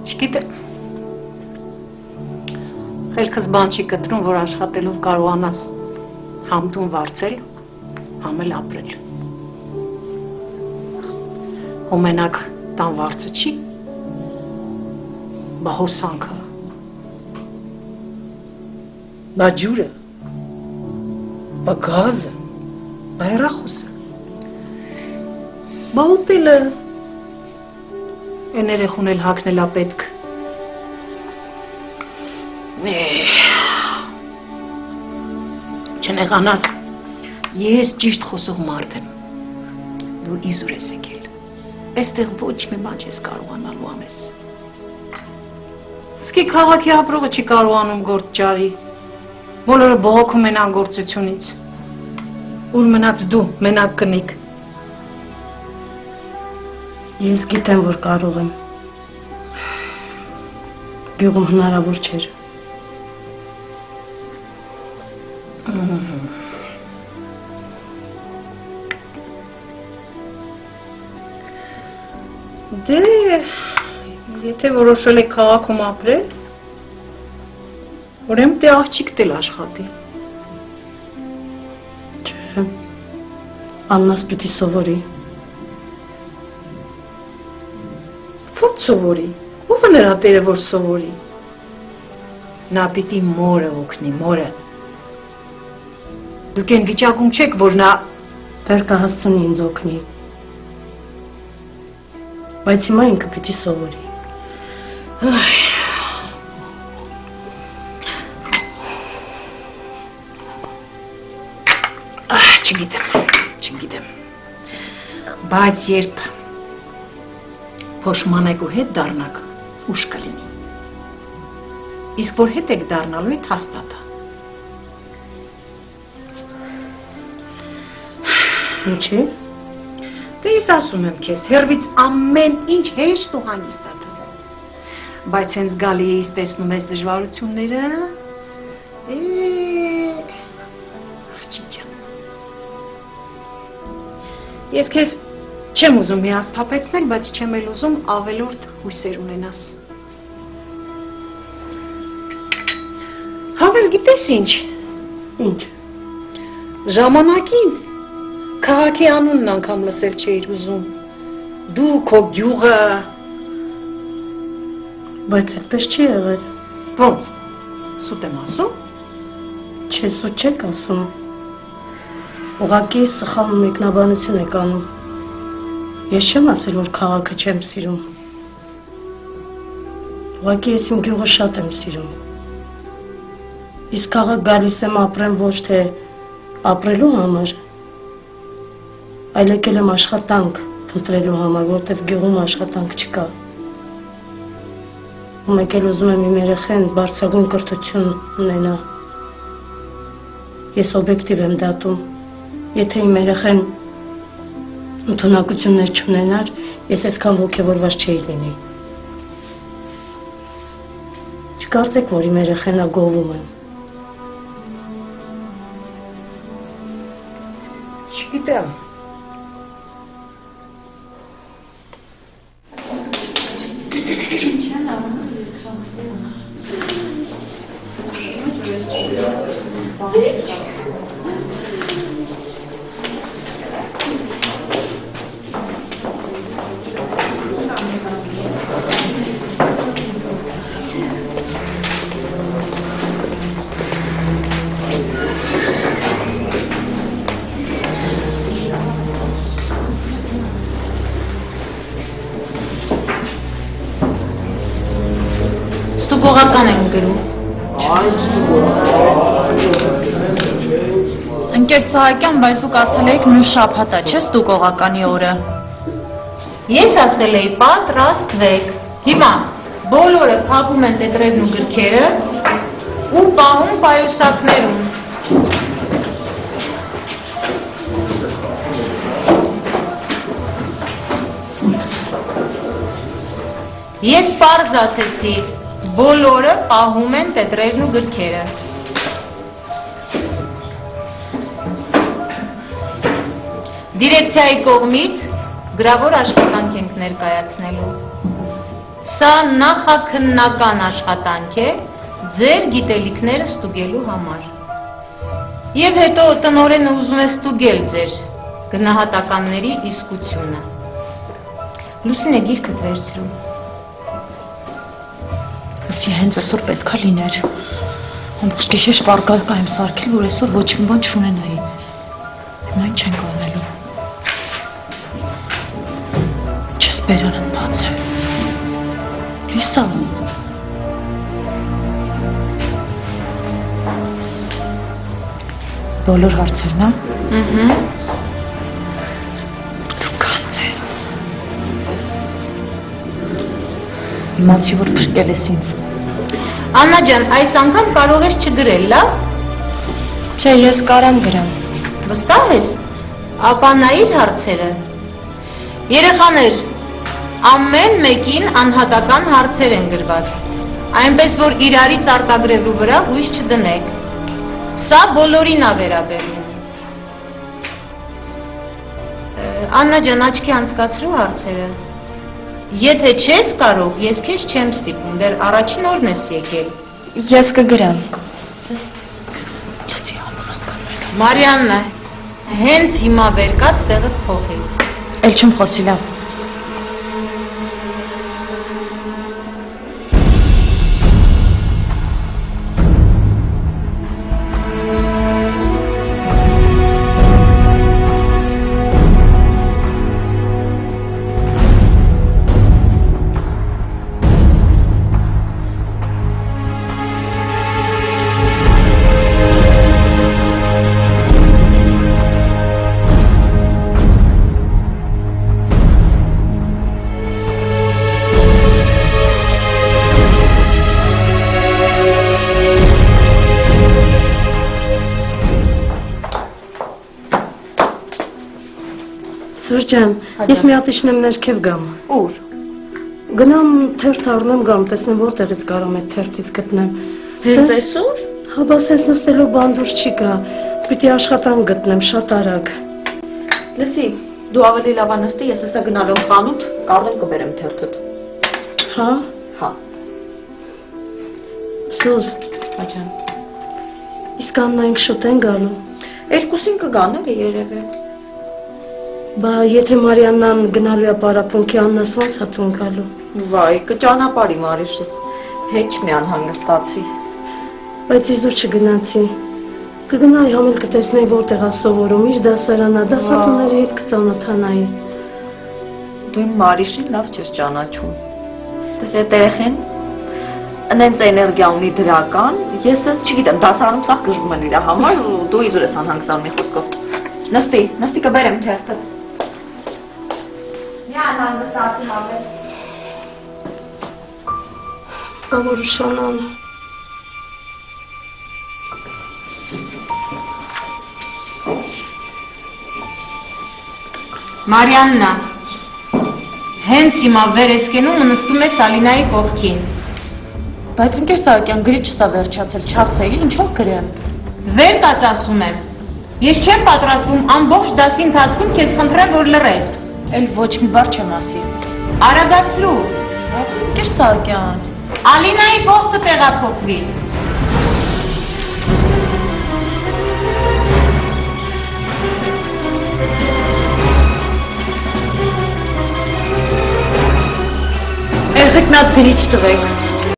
Չգիտեմ։ Խելքս բան չի կտրում, որ աշխատելով կարողանաս համ տուն վարձել, համ էլ ապրել։ Ու մենակ տան վարձը չի, բա հոսանքը, բա ջուրը, բա գազը, բա հեռախոսը, բա ուտելը, են երեխուն էլ հագնելա պետք։ Չնեղանաս, ես ճիշտ խոսող մարդ եմ, դու իզուր ես եկել, այստեղ ոչ մի բան չես կարողանալու անես։ Սկի քաղաքի ապրողը չի կարողանում գործ ճարի, բոլորը բողոքում են անգործությունից, ուր մնաց դու, մենակ կնիկ։ Ես գիտեմ, որ կարող եմ, գյուղում հնարավոր չէր։ Դե, եթե որոշել եք քաղաքում ապրել, ուրեմն դե աղջիկդ էլ աշխատի։ Չէ, Աննաս պիտի սովորի։ Ո՞ց սովորի, ով է նրա տերը, որ սովորի։ Նա պիտի մորը օգնի, մորը։ Դուք են վիճակում չեք, որ նա Դեռ կհասցնի ինձ օգնի։ Բայց հիմա ինքը պիտի սովորի։ Չգիտեմ, բայց երբ փոշմանեկու հետ դառնաք, ուշ կլինի, իսկ որ հետ եք դառնալու հետ հաստատա։ Ինչի՞։ Դե ես ասում եմ քեզ, հերվից ամեն ինչ հեշտ ու հանգիստ է թվում, բայց հենց գալի էիս տեսնում ես դժվարությունները, աղջիջան, ես քեզ չեմ ուզում հիասթափեցնել, բայց չեմ էլ ուզում ավելորդ հույսեր ունենաս։ Հավել գիտես ինչ։ Ինչ։ Ժամանակին քաղաքի անունն անգամ լսել չէիր ուզում։ Դու քո գյուղը։ Բայց այդպես չի եղել։ Ոնց։ Սուտ եմ ասում։ Չէ, սուտ չեք ասում։ Ուղղակի սխալ մեկնաբանություն եք անում։ Ես չեմ ասել, որ քաղաքը չեմ սիրում։ Ուղղակի ես իմ գյուղը շատ եմ սիրում։ Իսկ քաղաք գալիս եմ ապրեմ ոչ թե ապրելու համար, այլ եկել եմ աշխատանք փնտրելու համար, որտև գյուղում աշխատանք չկա։ Ու մեկ էլ ուզում եմ իմ երեխեն բարձրագույն կրթություն ունենա։ Ես օբյեկտիվ եմ դատում։ Եթե իմ երեխեն ընդունակություններ չունենար, ես այսքան ոգևորված չէի լինի։ Չկարծեք, որ իմ երեխենա գովում են։ Չգիտեմ։ Ստուգողական ենք գրում։ Ընկեր Սահակյան, բայց դուք ասել եք մյուս շաբաթա, չէ՞ ստուգողականի օրը։ Ես ասել էի պատրաստվեք։ Հիմա բոլորը փակում են տետրերն ու գրքերը ու պահում պայուսակներում։ Ես պարզ ասեցի, բոլորը պահում են տետրերն ու գրքերը։ Դիրեկցիայի կողմից գրավոր աշխատանք ենք ներկայացնելու։ Սա նախաքննական աշխատանք է ձեր գիտելիքները ստուգելու համար։ Եվ հետո տնօրենը ուզում է ստուգել ձեր գնահատականների իսկությունը։ Լուսինե գիրքդ վերցրու։ Լսի, հենց այսօր պետքա լիներ։ Ամբողջ գիշեր շպարգարկա եմ սարքել, որ այսօր ոչ մի բան չունենայի։ Նա ինչ ենք անելու։ Չես բերանն բաց է։ Լիսա։ Բոլոր հարցերն, հա։ Դու կանցես։ Իմացի, որ փրկել ես ինձ։ Աննա ջան, այս անգամ կարող ես չգրել, լավ։ Չէ, ես կարամ գրեմ։ Վստահ ես։ Ապա նայիր հարցերը։ Երեխաներ, ամեն մեկին անհատական հարցեր են գրված, այնպես որ իրարից արտագրելու վրա հույս չդնեք։ Սա բոլորին է վերաբերում։ Աննա ջան, աչքի անցկացրու հարցերը։ Եթե չես կարող, ես քեզ չեմ ստիպում, դեռ առաջին օրն ես եկել։ Ես կգրեմ։ Եսի ամբնասկանում եք։ Մարիաննա, հենց հիմա վերկաց տեղդ փոխի։ Էլ չեմ խոսի, լավ։ Սուրճան, ես մի հատ իջնեմ ներքև գամ։ Ուր։ Գնամ թերթ առնեմ գամ, տեսնեմ որտեղից կարամ այդ թերթից գտնեմ։ Հենց այսօր։ Հա, բաս ես նստելով բանդուր չի գա, պիտի աշխատանք գտնեմ շատ արագ։ Լսի, դու ավելի լավ նստի, ես հեսա գնալով խանութ, կարդեմ կբերեմ թերթդ։ Հա։ Հա։ Սուս, Աջան։ իսկ Աննայինք շուտ են գալու։ Երկուսին կգան էլի երևի։ Բա եթե Մարիաննան գնալու է պարապմունքի, Աննաս ո՞նց է տուն գալու։ Վայ, կճանապարհի Մարիշս, հեչ մի անհանգստացի։ Բայց իզուր չգնացի։ Կգնայի համել կտեսնեի որտեղ է սովորում, իր դասարանա, դասատուների հետ կծանոթանայի։ Դու իմ Մարիշին լավ չես ճանաչում։ Դες այդ երեխեն անենց էներգիա ունի դրական, ես ես չգիտեմ, դասարանում սաղ գժվում են իր համար, դու իզուր ես անհանգստանում մի խոսքով։ Նստի կբերեմ թերթը։ Մի անհանգստացի համել։ Որ ուշանամ։ Մարիաննա, հենց հիմա վեր ես կենում ու նստում ես Ալինայի կողքին։ Բայց ընկեր Սահակյան, գրի չսա վերջացել, չասեի, ինչով գրեմ։ Վեր կաց ասում եմ։ Ես չեմ պատրաստվում ամբողջ դասի ընթացքում քեզ խնդրեմ, որ լռես։ Էլ ոչ մի բառ չեմ ասի։ Արագացրու։ Ընկեր Սահակյան։ Ալինայի կողքը տեղափոխվի։ Երեխեք մի հատ գրիչ տվեք։